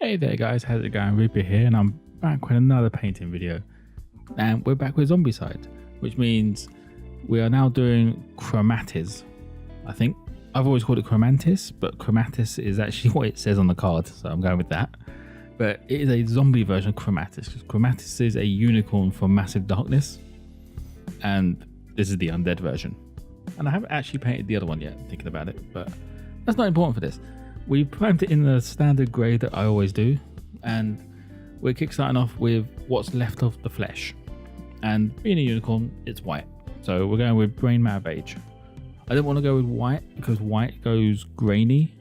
Hey there guys, how's it going? Reaper here, and I'm back with another painting video. And we're back with Zombicide, which means we are now doing Chromatiz. I think I've always called it Chromatiz, but Chromatiz is actually what it says on the card, so I'm going with that. But it is a zombie version of Chromatiz, because Chromatiz is a unicorn from Massive Darkness, and this is the undead version. And I haven't actually painted the other one yet, thinking about it, but that's not important for this. We primed it in the standard grey that I always do, and we're kickstarting off with what's left of the flesh. And being a unicorn, it's white, so we're going with Brain Matter Beige. I didn't want to go with white because white goes grainy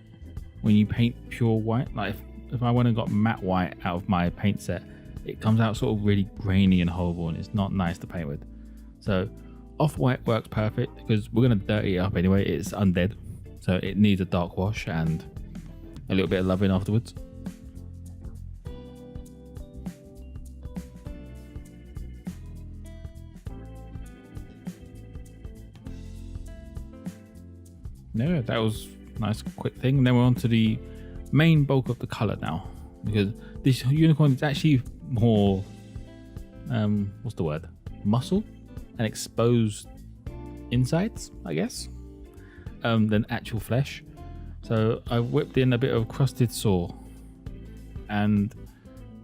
when you paint pure white. Like if I went and got matte white out of my paint set, it comes out sort of really grainy and horrible, and it's not nice to paint with. So off-white works perfect because we're going to dirty it up anyway. It's undead, so it needs a dark wash and a little bit of loving afterwards. No, that was a nice quick thing. And then we're on to the main bulk of the color now, because this unicorn is actually more what's the word, muscle and exposed insides, I guess, than actual flesh. So I whipped in a bit of crusted saw, and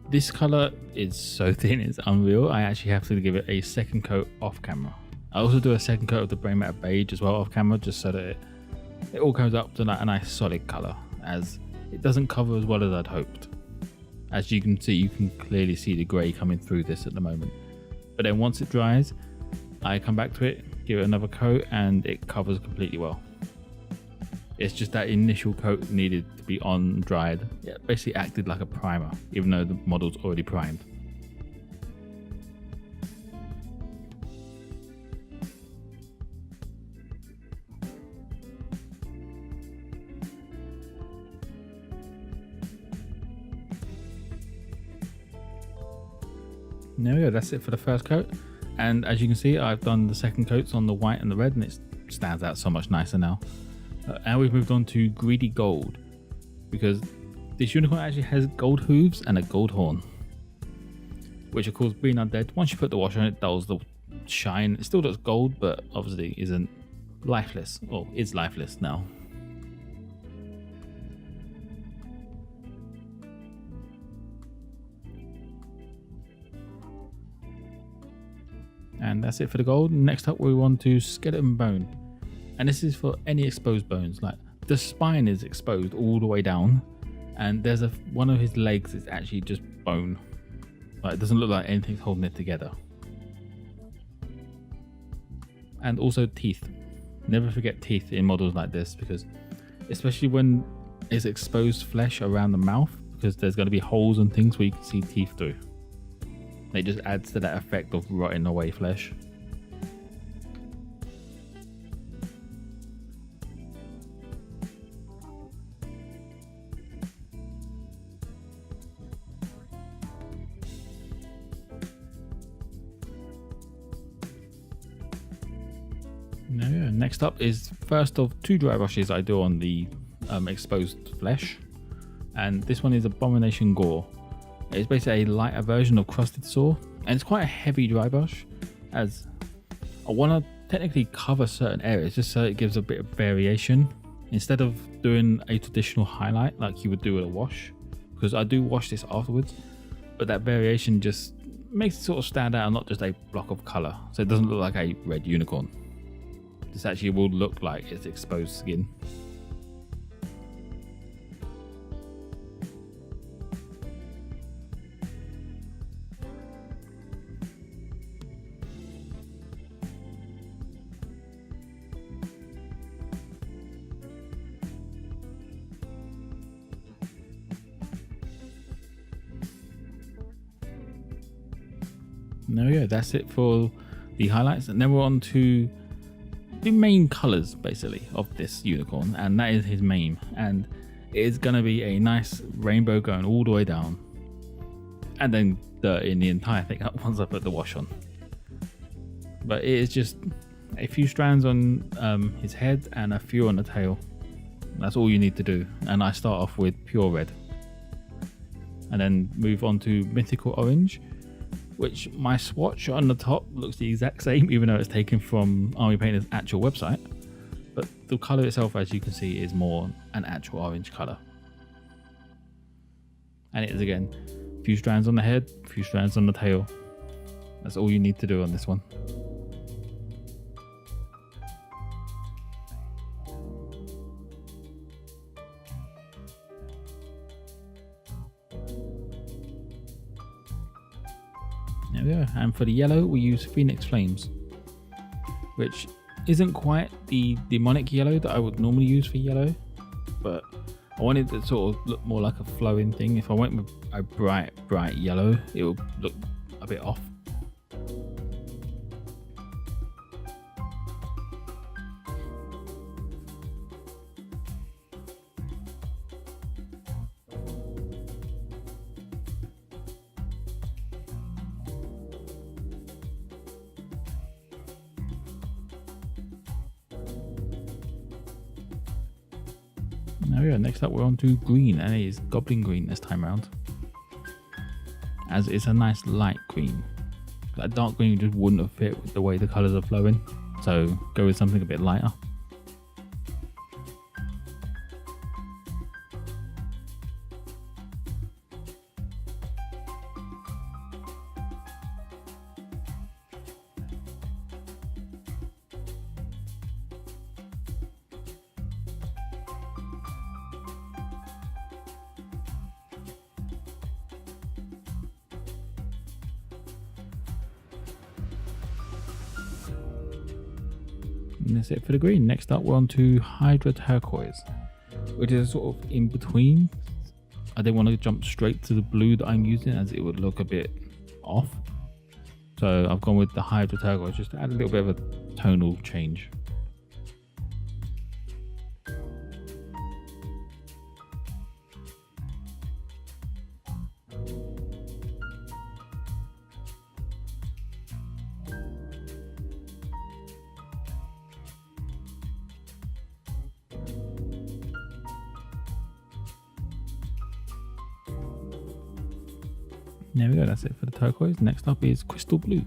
this color is so thin, it's unreal. I actually have to give it a second coat off camera. I also do a second coat of the Brain Matter Beige as well off camera, just so that it all comes up to like a nice solid color, as it doesn't cover as well as I'd hoped. As you can see, you can clearly see the gray coming through this at the moment. But then once it dries, I come back to it, give it another coat, and it covers completely well. It's just that initial coat needed to be on dried. It basically acted like a primer, even though the model's already primed. There we go, that's it for the first coat. And as you can see, I've done the second coats on the white and the red, and it stands out so much nicer now. And we've moved on to Greedy Gold, because this unicorn actually has gold hooves and a gold horn, which of course, being undead, once you put the wash on it, dulls the shine. It still looks gold, but obviously isn't lifeless, or is lifeless now. And that's it for the gold. Next up, we want to skeleton bone. And this is for any exposed bones. Like the spine is exposed all the way down, and there's one of his legs is actually just bone. Like it doesn't look like anything's holding it together. And also teeth. Never forget teeth in models like this, because especially when it's exposed flesh around the mouth, because there's going to be holes and things where you can see teeth through. It just adds to that effect of rotting away flesh. Next up is first of two dry brushes I do on the exposed flesh, and this one is Abomination Gore. It's basically a lighter version of Crusted Saw, and it's quite a heavy dry brush, as I want to technically cover certain areas just so it gives a bit of variation instead of doing a traditional highlight like you would do with a wash, because I do wash this afterwards, but that variation just makes it sort of stand out and not just a block of color, so it doesn't look like a red unicorn. This actually will look like it's exposed skin. There we go, that's it for the highlights, and then we're on to the main colors basically of this unicorn, and that is his mane, and it is going to be a nice rainbow going all the way down, and then dirt in the entire thing up once I put the wash on. But it is just a few strands on his head and a few on the tail. That's all you need to do, and I start off with pure red. and then move on to Mythical Orange, which my swatch on the top looks the exact same, even though it's taken from Army Painter's actual website. But the color itself, as you can see, is more an actual orange color. And it is, again, a few strands on the head, a few strands on the tail. That's all you need to do on this one. There we go. And for the yellow, we use Phoenix Flames, which isn't quite the demonic yellow that I would normally use for yellow, but I wanted to sort of look more like a flowing thing. If I went with a bright yellow, it would look a bit off. There we go. Next up, we're on to green, and it is Goblin Green this time around, as it's a nice light green. That dark green just wouldn't have fit with the way the colours are flowing, so go with something a bit lighter. And that's it for the green. Next up, we're on to Hydra Turquoise, which is sort of in between. I didn't want to jump straight to the blue that I'm using, as it would look a bit off. So I've gone with the Hydra Turquoise just to add a little bit of a tonal change. There we go, that's it for the turquoise. Next up is Crystal Blue,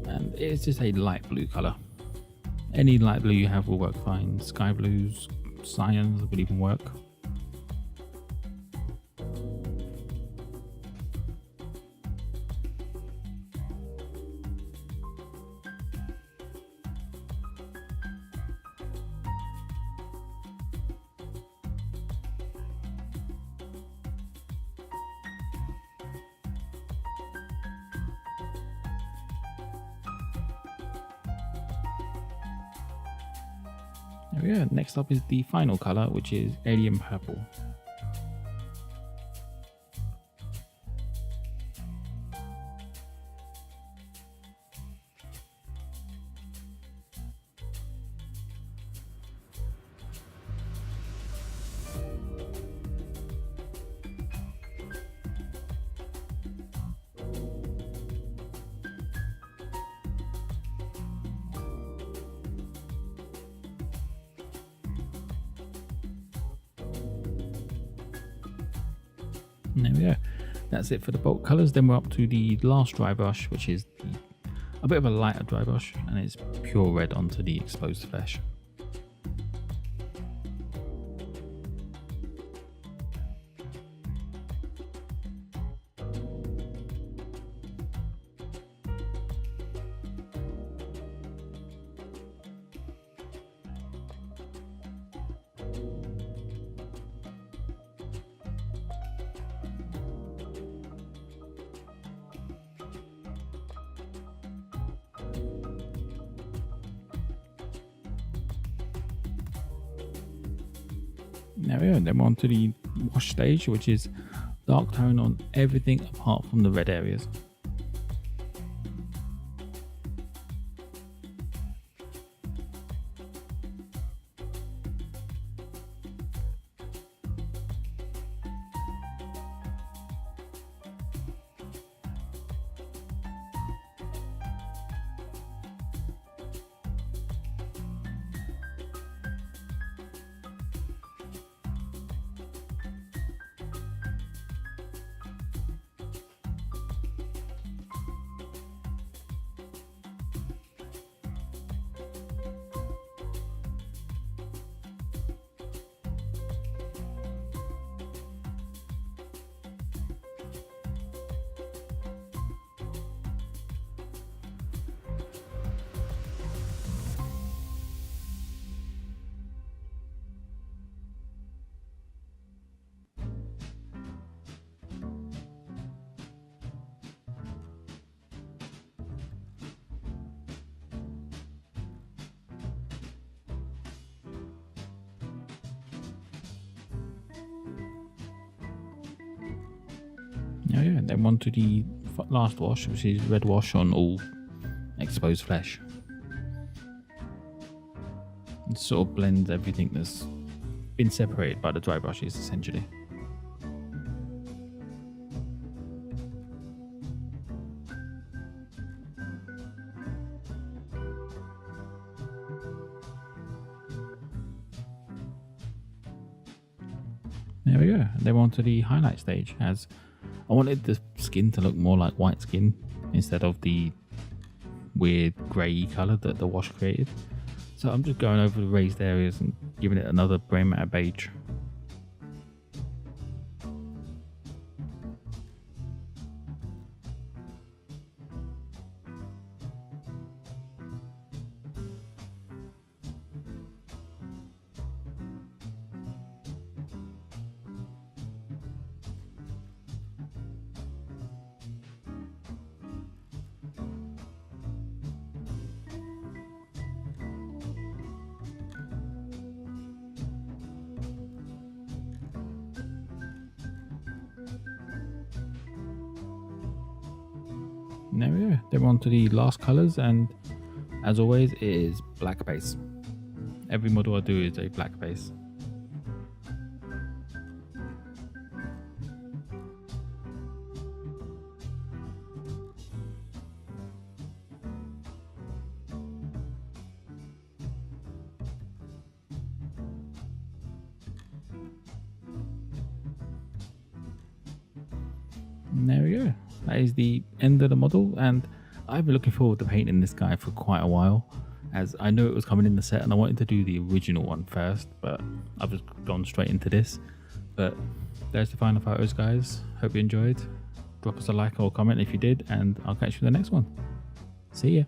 and it's just a light blue colour. Any light blue you have will work fine. Sky blues, cyans will even work. There we go. Next up is the final colour, which is Alien Purple. And there we go. That's it for the bulk colours. Then we're up to the last dry brush, which is a bit of a lighter dry brush, and it's pure red onto the exposed flesh. There we go. Then we're on to the wash stage, which is dark tone on everything apart from the red areas. Oh yeah, then on to the last wash, which is red wash on all exposed flesh. It sort of blends everything that's been separated by the dry brushes, essentially. There we go. Then we're on to the highlight stage, as I wanted the skin to look more like white skin instead of the weird grey colour that the wash created. So I'm just going over the raised areas and giving it another brain matter beige. And there we go. Then we're on to the last colours, and as always it is black base. Every model I do is a black base. And there we go. That is the end of the model, and I've been looking forward to painting this guy for quite a while, as I knew it was coming in the set and I wanted to do the original one first, but I've just gone straight into this. But there's the final photos, guys. Hope you enjoyed. Drop us a like or comment if you did, and I'll catch you in the next one. See ya.